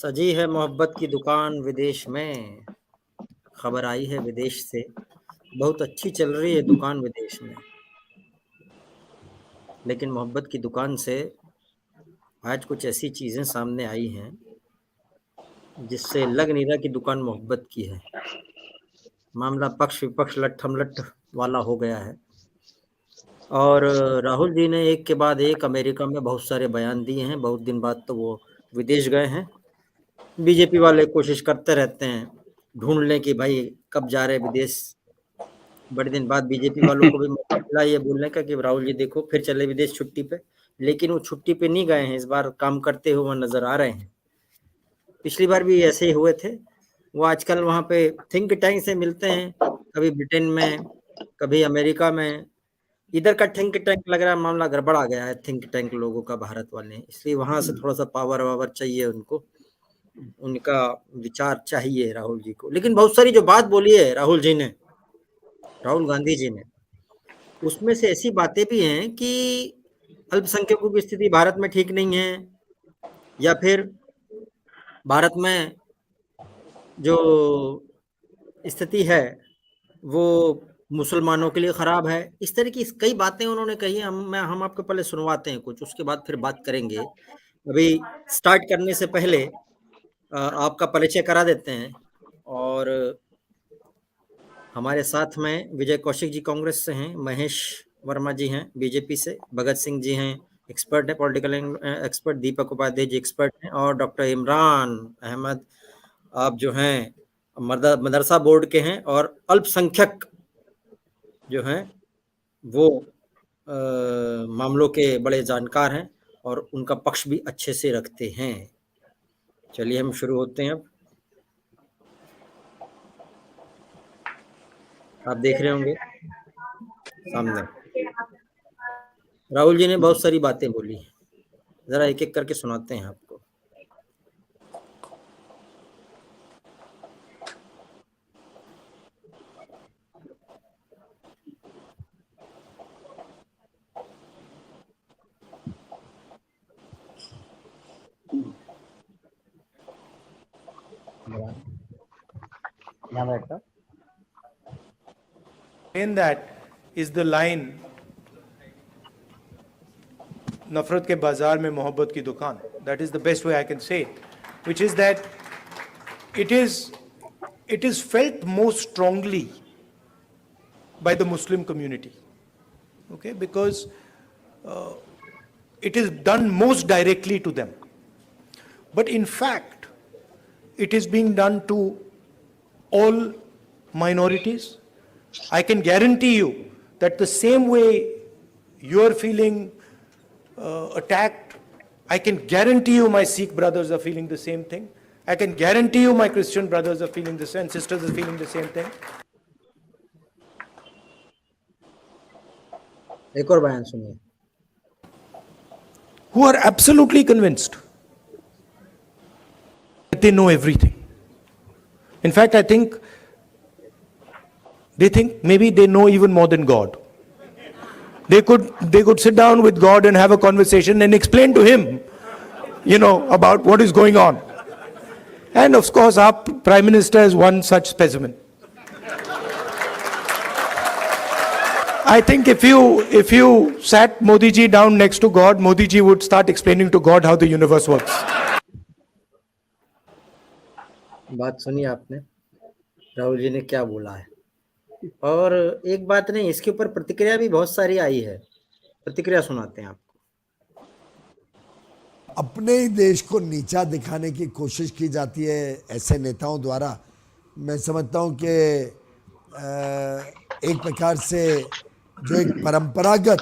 सजी है मोहब्बत की दुकान विदेश में। खबर आई है विदेश से, बहुत अच्छी चल रही है दुकान विदेश में। लेकिन मोहब्बत की दुकान से आज कुछ ऐसी चीज़ें सामने आई हैं जिससे लग नहीं रहा कि दुकान मोहब्बत की है। मामला पक्ष विपक्ष लट्ठम-लट्ठ वाला हो गया है। और राहुल जी ने एक के बाद एक अमेरिका में बहुत सारे बयान दिए हैं। बहुत दिन बाद तो वो विदेश गए हैं। बीजेपी वाले कोशिश करते रहते हैं, ढूँढ लें कि भाई कब जा रहे विदेश। बड़े दिन बाद बीजेपी वालों को भी मौका मिला ये बोलने का कि राहुल जी देखो फिर चले विदेश छुट्टी पे। लेकिन वो छुट्टी पे नहीं गए हैं, इस बार काम करते हुए नज़र आ रहे हैं। पिछली बार भी ऐसे ही हुए थे। वो आजकल वहाँ पे थिंक टैंक से मिलते हैं, कभी ब्रिटेन में, कभी अमेरिका में। इधर का थिंक टैंक लग रहा है मामला गड़बड़ आ गया है थिंक टैंक लोगों का भारत वाले, इसलिए वहाँ से थोड़ा-सा पावर-वावर चाहिए उनको। उनका विचार चाहिए राहुल जी को। लेकिन बहुत सारी जो बात बोली है राहुल गांधी जी ने, उसमें से ऐसी बातें भी हैं कि अल्पसंख्यकों की स्थिति भारत में ठीक नहीं है, या फिर भारत में जो स्थिति है वो मुसलमानों के लिए खराब है। इस तरह की कई बातें उन्होंने कही हैं। हम आपको पहले सुनवाते हैं कुछ, उसके बाद फिर बात करेंगे। अभी स्टार्ट करने से पहले आपका परिचय करा देते हैं। और हमारे साथ में विजय कौशिक जी कांग्रेस से हैं, महेश वर्मा जी हैं बीजेपी से, भगत सिंह जी हैं एक्सपर्ट है, पॉलिटिकल एक्सपर्ट, दीपक उपाध्याय जी एक्सपर्ट हैं, और डॉक्टर इमरान अहमद आप जो हैं मदरसा बोर्ड के हैं और अल्पसंख्यक जो हैं वो मामलों के बड़े जानकार हैं और उनका पक्ष भी अच्छे से रखते हैं। चलिए हम शुरू होते हैं। अब आप देख रहे होंगे सामने राहुल जी ने बहुत सारी बातें बोली, जरा एक एक करके सुनाते हैं आपको। In that is the line नफरत के बाजार में मोहब्बत की दुकान. That is the best way I can say it, which is that it is felt most strongly by the Muslim community, okay, because it is done most directly to them. But in fact, it is being done to all minorities. I can guarantee you that the same way you are feeling attacked, I can guarantee you my Sikh brothers are feeling the same thing. I can guarantee you my Christian brothers are feeling the same, sisters are feeling the same thing. एक और बयान सुनिए। Who are absolutely convinced that they know everything. In fact, I think they think maybe they know even more than God. They could sit down with God and have a conversation and explain to him, about what is going on. And of course, our Prime Minister is one such specimen. I think if you sat Modi ji down next to God, Modi ji would start explaining to God how the universe works. बात सुनिए आपने, राहुल जी ने क्या बोला है। और एक बात नहीं, इसके ऊपर प्रतिक्रिया भी बहुत सारी आई है। प्रतिक्रिया सुनाते हैं आपको। अपने ही देश को नीचा दिखाने की कोशिश की जाती है ऐसे नेताओं द्वारा। मैं समझता हूं कि एक प्रकार से जो एक परंपरागत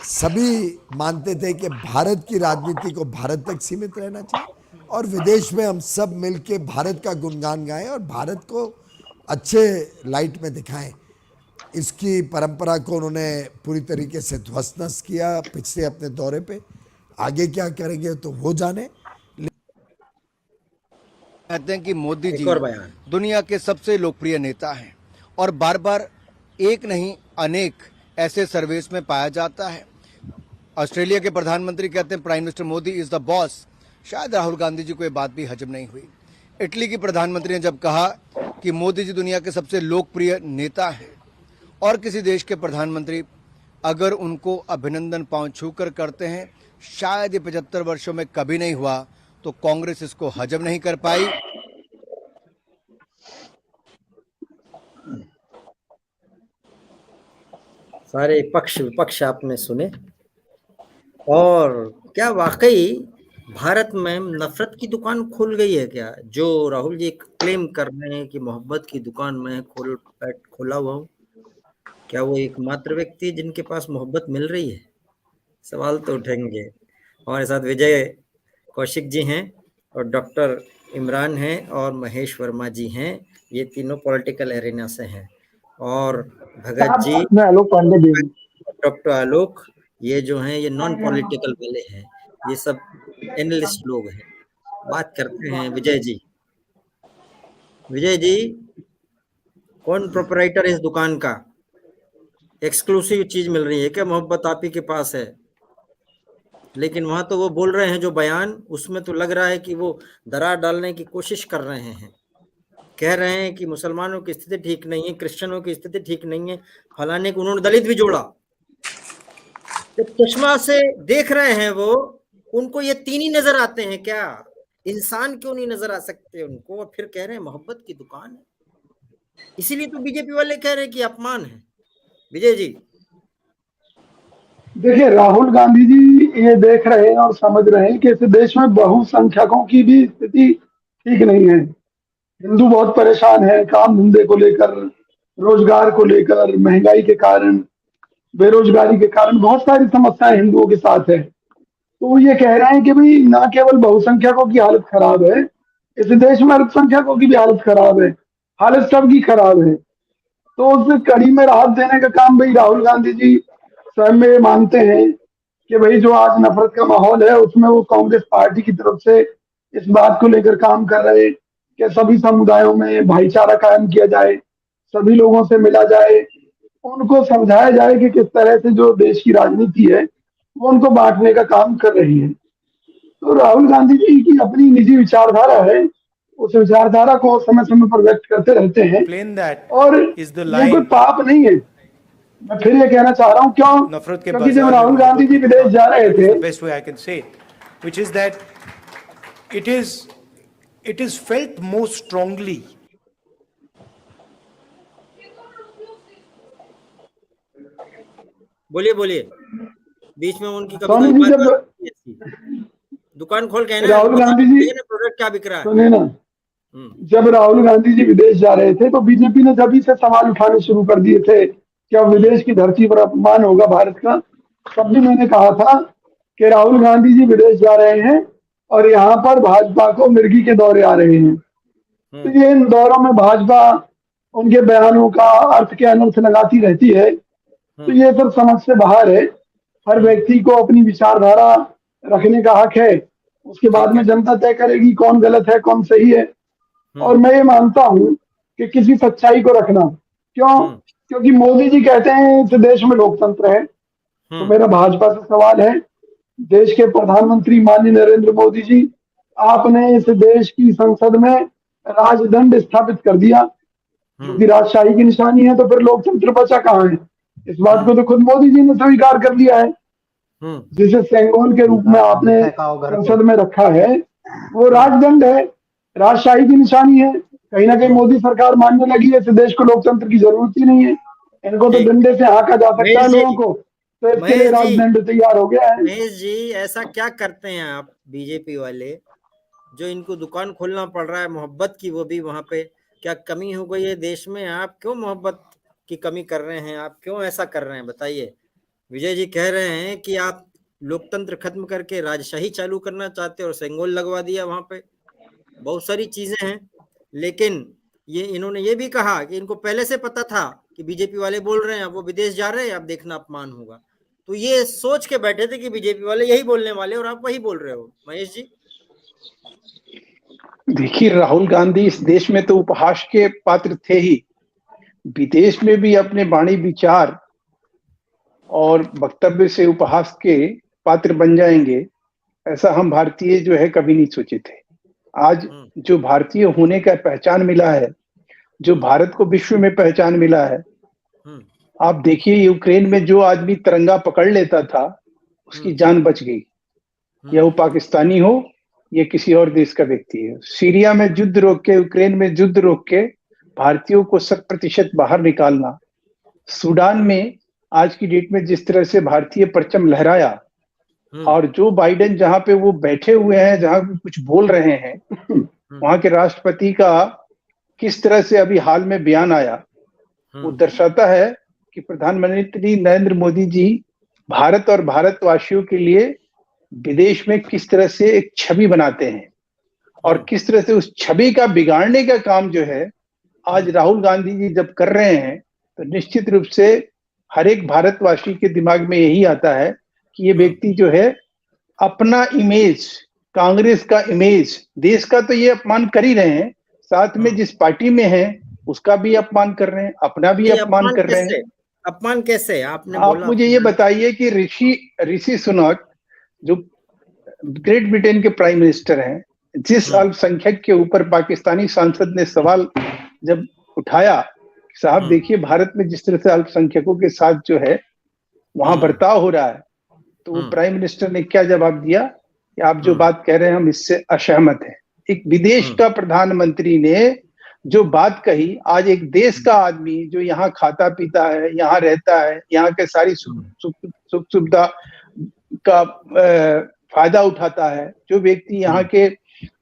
सभी मानते थे कि भारत की राजनीति को भारत तक सीमित रहना चाहिए और विदेश में हम सब मिलके भारत का गुणगान गाएं और भारत को अच्छे लाइट में दिखाएं, इसकी परंपरा को उन्होंने पूरी तरीके से ध्वस्त किया पिछले अपने दौरे पे। आगे क्या करेंगे तो वो जाने। कहते हैं कि मोदी जी दुनिया के सबसे लोकप्रिय नेता हैं और बार बार एक नहीं अनेक ऐसे सर्वेस में पाया जाता है। ऑस्ट्रेलिया के प्रधानमंत्री कहते हैं prime minister Modi is the boss, शायद राहुल गांधी जी को ये बात भी हजम नहीं हुई। इटली की प्रधानमंत्री ने जब कहा कि मोदी जी दुनिया के सबसे लोकप्रिय नेता हैं और किसी देश के प्रधानमंत्री अगर उनको अभिनंदन पांव छूकर करते हैं, शायद ये 75 वर्षों में कभी नहीं हुआ, तो कांग्रेस इसको हजम नहीं कर पाई। सारे पक्ष विपक्ष आपने सुने, और क्या वाकई भारत में नफरत की दुकान खुल गई है क्या? जो राहुल जी क्लेम कर रहे हैं कि मोहब्बत की दुकान में खोला हुआ हूँ, क्या वो एकमात्र व्यक्ति है जिनके पास मोहब्बत मिल रही है? सवाल तो उठेंगे। हमारे साथ विजय कौशिक जी हैं और डॉक्टर इमरान हैं और महेश वर्मा जी हैं। ये तीनों पॉलिटिकल एरिना से हैं। और भगत जी, डॉक्टर आलोक, ये जो हैं ये नॉन पॉलिटिकल वाले हैं, ये सब एनालिस्ट लोग हैं। बात करते हैं विजय जी। विजय जी, कौन प्रोपराइटर है इस दुकान का? एक्सक्लूसिव चीज मिल रही है क्या? मोहब्बत आप ही के पास है, लेकिन वहां तो वो बोल रहे हैं जो बयान, उसमें तो लग रहा है कि वो दरार डालने की कोशिश कर रहे हैं। कह रहे हैं कि मुसलमानों की स्थिति ठीक नहीं है, क्रिश्चियनों की स्थिति ठीक नहीं है, फलाने को उन्होंने दलित भी जोड़ा। तो चश्मा से देख रहे हैं वो, उनको ये तीन ही नजर आते हैं क्या? इंसान क्यों नहीं नजर आ सकते उनको? और फिर कह रहे हैं मोहब्बत की दुकान है। इसीलिए तो बीजेपी वाले कह रहे हैं कि अपमान है। विजय जी, देखिए, राहुल गांधी जी ये देख रहे हैं और समझ रहे हैं कि इस देश में बहुसंख्यकों की भी स्थिति ठीक नहीं है। हिंदू बहुत परेशान है, काम धंधे को लेकर, रोजगार को लेकर, महंगाई के कारण, बेरोजगारी के कारण बहुत सारी समस्याएं हिंदुओं के साथ है। तो वो ये कह रहे हैं कि भाई ना केवल बहुसंख्यकों की हालत खराब है, इस देश में अल्पसंख्यकों की भी हालत खराब है, हालत सबकी खराब है। तो उस कड़ी में राहत देने का काम भाई राहुल गांधी जी स्वयं में ये मानते हैं कि भाई जो आज नफरत का माहौल है उसमें वो कांग्रेस पार्टी की तरफ से इस बात को लेकर काम कर रहे हैं कि सभी समुदायों में भाईचारा कायम किया जाए, सभी लोगों से मिला जाए, उनको समझाया जाए कि किस तरह से जो देश की राजनीति है वो उनको बांटने का काम कर रही है। तो राहुल गांधी जी की अपनी निजी विचारधारा है, उस विचारधारा को समय समय पर व्यक्त करते रहते हैं, और ये कोई पाप नहीं है। मैं फिर ये कहना चाह रहा हूँ, क्योंकि जब राहुल गांधी जी विदेश जा रहे थे, best way I can say it, which is that it is felt more strongly. बोलिए बोलिए, बीच में उनकी कभी दुकान खोल के राहुल गांधी जी प्रोडक्ट क्या बिक रहा है, सुने ना, जब राहुल गांधी जी विदेश जा रहे थे तो बीजेपी ने जब से सवाल उठाने शुरू कर दिए थे कि अब विदेश की धरती पर अपमान होगा भारत का। तब भी मैंने कहा था कि राहुल गांधी जी विदेश जा रहे हैं और यहाँ पर भाजपा को मिर्गी के दौरे आ रहे हैं। तो ये इन दौरों में भाजपा उनके बयानों का अर्थ के अनर्थ लगाती रहती है। तो ये सब समझ से बाहर है। हर व्यक्ति को अपनी विचारधारा रखने का हक है, उसके बाद में जनता तय करेगी कौन गलत है कौन सही है। और मैं ये मानता हूँ कि किसी सच्चाई को रखना, क्योंकि मोदी जी कहते हैं इस देश में लोकतंत्र है। तो मेरा भाजपा से सवाल है, देश के प्रधानमंत्री माननीय नरेंद्र मोदी जी, आपने इस देश की संसद में राजदंड स्थापित कर दिया, क्योंकि राजशाही की निशानी है, तो फिर लोकतंत्र बचा कहाँ है? इस बात को तो खुद मोदी जी ने स्वीकार कर लिया है। जिसे सेंगोल के रूप में आपने संसद में रखा है वो राजदंड है, राजशाही की निशानी है। कहीं ना कहीं मोदी सरकार मानने लगी है इस देश को लोकतंत्र की जरूरत ही नहीं है, इनको तो डंडे से हाँका जा सकता है लोगों को, तो इसके लिए राजदंड तैयार हो गया है। महेश जी, ऐसा क्या करते हैं आप बीजेपी वाले जो इनको दुकान खोलना पड़ रहा है मोहब्बत की, वो भी वहां पे? क्या कमी हो गई है देश में? आप क्यों मोहब्बत की कमी कर रहे हैं? आप क्यों ऐसा कर रहे हैं, बताइए। विजय जी कह रहे हैं कि आप लोकतंत्र खत्म करके राजशाही चालू करना चाहते और सेंगोल लगवा दिया वहां पे। बहुत सारी चीजें हैं, लेकिन ये इन्होंने ये भी कहा कि इनको पहले से पता था कि बीजेपी वाले बोल रहे हैं, अब वो विदेश जा रहे हैं, अब देखना अपमान होगा। तो ये सोच के बैठे थे कि बीजेपी वाले यही बोलने वाले, और आप वही बोल रहे हो। महेश जी, देखिए, राहुल गांधी इस देश में तो उपहास के पात्र थे ही, विदेश में भी अपने वाणी विचार और वक्तव्य से उपहास के पात्र बन जाएंगे, ऐसा हम भारतीय जो है कभी नहीं सोचे थे। आज जो भारतीय होने का पहचान मिला है, जो भारत को विश्व में पहचान मिला है, आप देखिए यूक्रेन में जो आदमी तिरंगा पकड़ लेता था उसकी जान बच गई, या वो पाकिस्तानी हो या किसी और देश का व्यक्ति है। सीरिया में युद्ध रोक के, यूक्रेन में युद्ध रोक के भारतीयों को 100% बाहर निकालना, सूडान में आज की डेट में जिस तरह से भारतीय परचम लहराया, और जो बाइडेन जहां पे वो बैठे हुए हैं, जहां कुछ बोल रहे हैं, वहां के राष्ट्रपति का किस तरह से अभी हाल में बयान आया, वो दर्शाता है कि प्रधानमंत्री नरेंद्र मोदी जी भारत और भारतवासियों के लिए विदेश में किस तरह से एक छवि बनाते हैं, और किस तरह से उस छवि का बिगाड़ने का काम जो है आज राहुल गांधी जी जब कर रहे हैं, तो निश्चित रूप से हर एक भारतवासी के दिमाग में यही आता है कि ये व्यक्ति जो है अपना इमेज, कांग्रेस का इमेज, देश का तो ये अपमान कर ही रहे हैं, साथ में जिस पार्टी में है उसका भी अपमान कर रहे हैं, अपना भी अपमान कर रहे हैं। अपमान कैसे? आपने आप बोला, मुझे ये बताइए कि ऋषि सुनक जो ग्रेट ब्रिटेन के प्राइम मिनिस्टर हैं, जिस अल्पसंख्यक के ऊपर पाकिस्तानी सांसद ने सवाल जब उठाया, साहब देखिए भारत में जिस तरह से अल्पसंख्यकों के साथ जो है वहां बर्ताव हो रहा है, तो वो प्राइम मिनिस्टर ने क्या जवाब दिया कि आप जो बात कह रहे हैं हम इससे असहमत हैं। एक विदेश का प्रधानमंत्री ने जो बात कही, आज एक देश का आदमी जो यहाँ खाता पीता है, यहाँ रहता है, यहाँ के सारी सुख सुविधा का फायदा उठाता है, जो व्यक्ति यहाँ के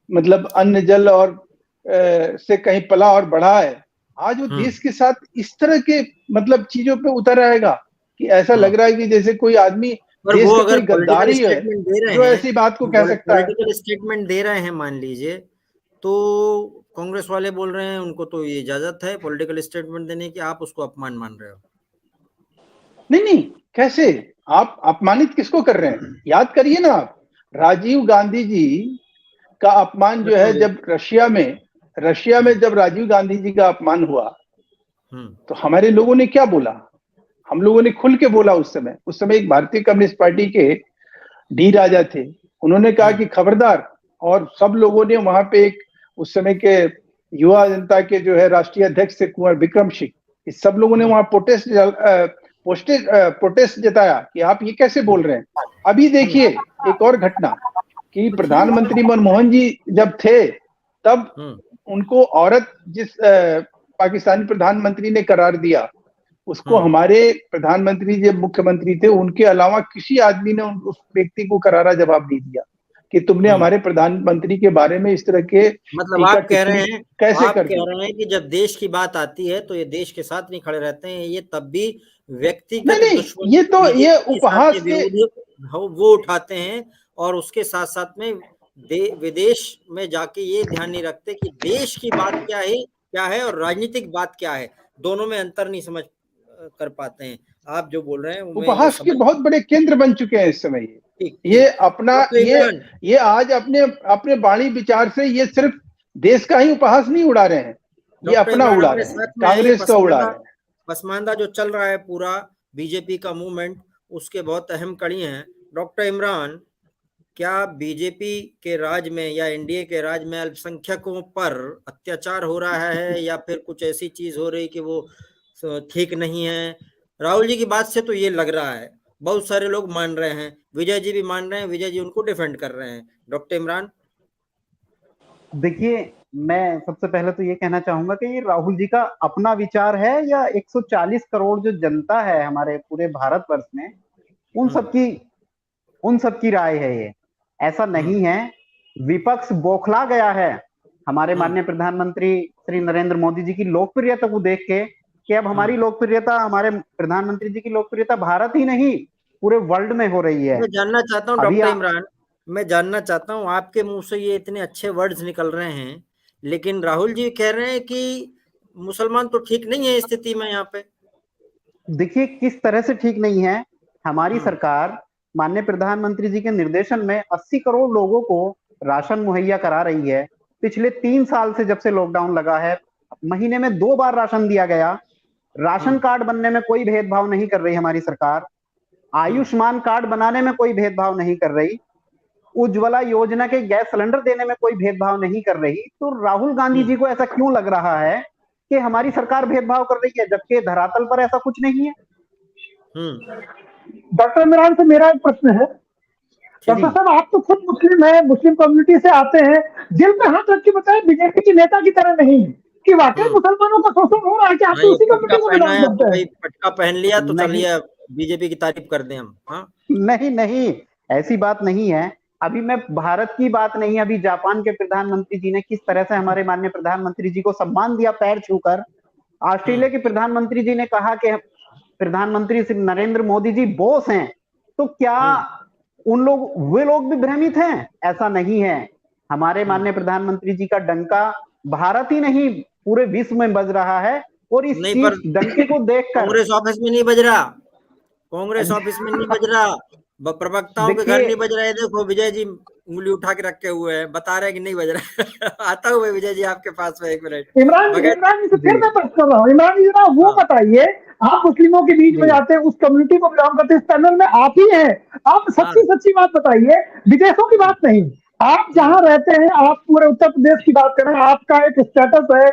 मतलब अन्न जल और से कहीं पला और बढ़ा है, आज वो देश के साथ इस तरह के मतलब चीजों पे उतर आएगा कि ऐसा लग रहा है कि जैसे कोई आदमी देश का कोई गद्दारी है जो ऐसी बात को कह सकता है। पॉलिटिकल स्टेटमेंट दे रहे हैं मान लीजिए, तो कांग्रेस वाले बोल रहे हैं उनको तो ये इजाजत है पॉलिटिकल स्टेटमेंट देने की, आप उसको अपमान मान रहे हो। नहीं, कैसे आप अपमानित किसको कर रहे हैं? याद करिए ना, आप राजीव गांधी जी का अपमान जो है, जब रशिया में जब राजीव गांधी जी का अपमान हुआ, तो हमारे लोगों ने क्या बोला? हम लोगों ने खुल के बोला। उस समय एक भारतीय कम्युनिस्ट पार्टी के डी राजा थे, उन्होंने कहा कि खबरदार, और सब लोगों ने वहां पे एक उस समय के युवा जनता के जो है राष्ट्रीय अध्यक्ष थे कुंवर विक्रम सिंह, इस सब लोगों ने वहां प्रोटेस्ट जताया कि आप ये कैसे बोल रहे हैं। अभी देखिए एक और घटना कि प्रधानमंत्री मनमोहन जी जब थे, तब उनको औरत जिस पाकिस्तानी प्रधानमंत्री ने करार दिया, उसको हमारे प्रधानमंत्री जब मुख्यमंत्री थे उनके अलावा किसी आदमी ने उस व्यक्ति को करारा जवाब नहीं दिया कि तुमने हमारे प्रधानमंत्री के बारे में इस तरह के मतलब आप कह रहे हैं, कि जब देश की बात आती है तो ये देश के साथ नहीं खड़े रहते हैं, ये तब भी व्यक्तिगत दुश्मनी, ये उपहास के वो उठाते हैं, और उसके साथ साथ में विदेश में जाके ये ध्यान नहीं रखते कि देश की बात क्या है और राजनीतिक बात क्या है, दोनों में अंतर नहीं समझ कर पाते हैं। आप जो बोल रहे हैं उपहास के बहुत बड़े केंद्र बन चुके हैं इस समय। ये अपना ये आज अपने वाणी विचार से ये सिर्फ देश का ही उपहास नहीं उड़ा रहे हैं, ये अपना उड़ा रहे हैं, कांग्रेस का उड़ा रहे हैं। पसमानदा जो चल रहा है पूरा बीजेपी का मूवमेंट, उसके बहुत अहम कड़ी हैं। डॉक्टर इमरान, क्या बीजेपी के राज में या एनडीए के राज में अल्पसंख्यकों पर अत्याचार हो रहा है, या फिर कुछ ऐसी चीज हो रही कि वो ठीक नहीं है? राहुल जी की बात से तो ये लग रहा है, बहुत सारे लोग मान रहे हैं, विजय जी भी मान रहे हैं, विजय जी उनको डिफेंड कर रहे हैं। डॉक्टर इमरान, देखिए मैं सबसे पहले तो ये कहना चाहूंगा कि ये राहुल जी का अपना विचार है या 140 करोड़ जो जनता है हमारे पूरे भारतवर्ष में, उन सबकी राय है ये? ऐसा नहीं है। विपक्ष बौखला गया है हमारे माननीय प्रधानमंत्री श्री नरेंद्र मोदी जी की लोकप्रियता को देख के, कि अब हमारी लोकप्रियता, हमारे प्रधानमंत्री जी की लोकप्रियता भारत ही नहीं पूरे वर्ल्ड में हो रही है। मैं जानना चाहता हूँ डॉक्टर इमरान, मैं जानना चाहता हूँ, आपके मुंह से ये इतने अच्छे वर्ड्स निकल रहे हैं, लेकिन राहुल जी कह रहे हैं कि मुसलमान तो ठीक नहीं है स्थिति में यहाँ पे। देखिए किस तरह से ठीक नहीं है। हमारी सरकार माननीय प्रधानमंत्री जी के निर्देशन में 80 करोड़ लोगों को राशन मुहैया करा रही है। पिछले 3 साल से जब से लॉकडाउन लगा है, महीने में 2 बार राशन दिया गया। राशन कार्ड बनने में कोई भेदभाव नहीं कर रही हमारी सरकार। आयुष्मान कार्ड बनाने में कोई भेदभाव नहीं कर रही। उज्ज्वला योजना के गैस सिलेंडर देने में कोई भेदभाव नहीं कर रही, तो राहुल गांधी जी को ऐसा क्यों लग रहा है कि हमारी सरकार भेदभाव कर रही है, जबकि धरातल पर ऐसा कुछ नहीं है? डॉक्टर इमरान से मेरा एक प्रश्न है। डॉक्टर साहब, आप तो खुद मुस्लिम है, मुस्लिम कम्युनिटी से आते हैं, दिल पे हाथ रख के बताएं, बीजेपी के नेता की तरह नहीं कि वाकई मुसलमानों का शोषण हो रहा है कि आप तो उसी कम्युनिटी को बिलोंग करते हैं? पटका पहन लिया तो चलिए बीजेपी की तारीफ कर दें हम। हाँ, नहीं नहीं, ऐसी बात नहीं है। अभी मैं भारत की बात नहीं, अभी जापान के प्रधानमंत्री जी ने किस तरह से हमारे माननीय प्रधानमंत्री जी को सम्मान दिया पैर छूकर। ऑस्ट्रेलिया के प्रधानमंत्री जी ने कहा कि प्रधानमंत्री श्री नरेंद्र मोदी जी बॉस हैं, तो क्या वे लोग भी भ्रमित हैं? ऐसा नहीं है। हमारे माननीय प्रधानमंत्री जी का डंका भारत ही नहीं पूरे विश्व में बज रहा है, और इस डंके को देखकर कांग्रेस ऑफिस में नहीं बज रहा, कांग्रेस ऑफिस में नहीं बज रहा, प्रवक्ताओं के घर नहीं बज रहा है। देखो विजय जी उंगली उठा के रखे हुए हैं, बता रहे हैं कि नहीं बज रहा है। आता हुआ विजय जी आपके पास में, 1 मिनट। इमरान जी से फिर मैं प्रश्न कर रहा हूँ, इमरान जी जरा वो बताइए, आप मुस्लिमों के बीच में जाते हैं, उस कम्युनिटी को बिलोंग करते हैं, इस पैनल में आप ही हैं, आप सच्ची बात बताइए, विदेशों की बात नहीं। आप जहां रहते हैं, आप पूरे उत्तर प्रदेश की बात कर रहे हैं, आपका एक स्टेटस है,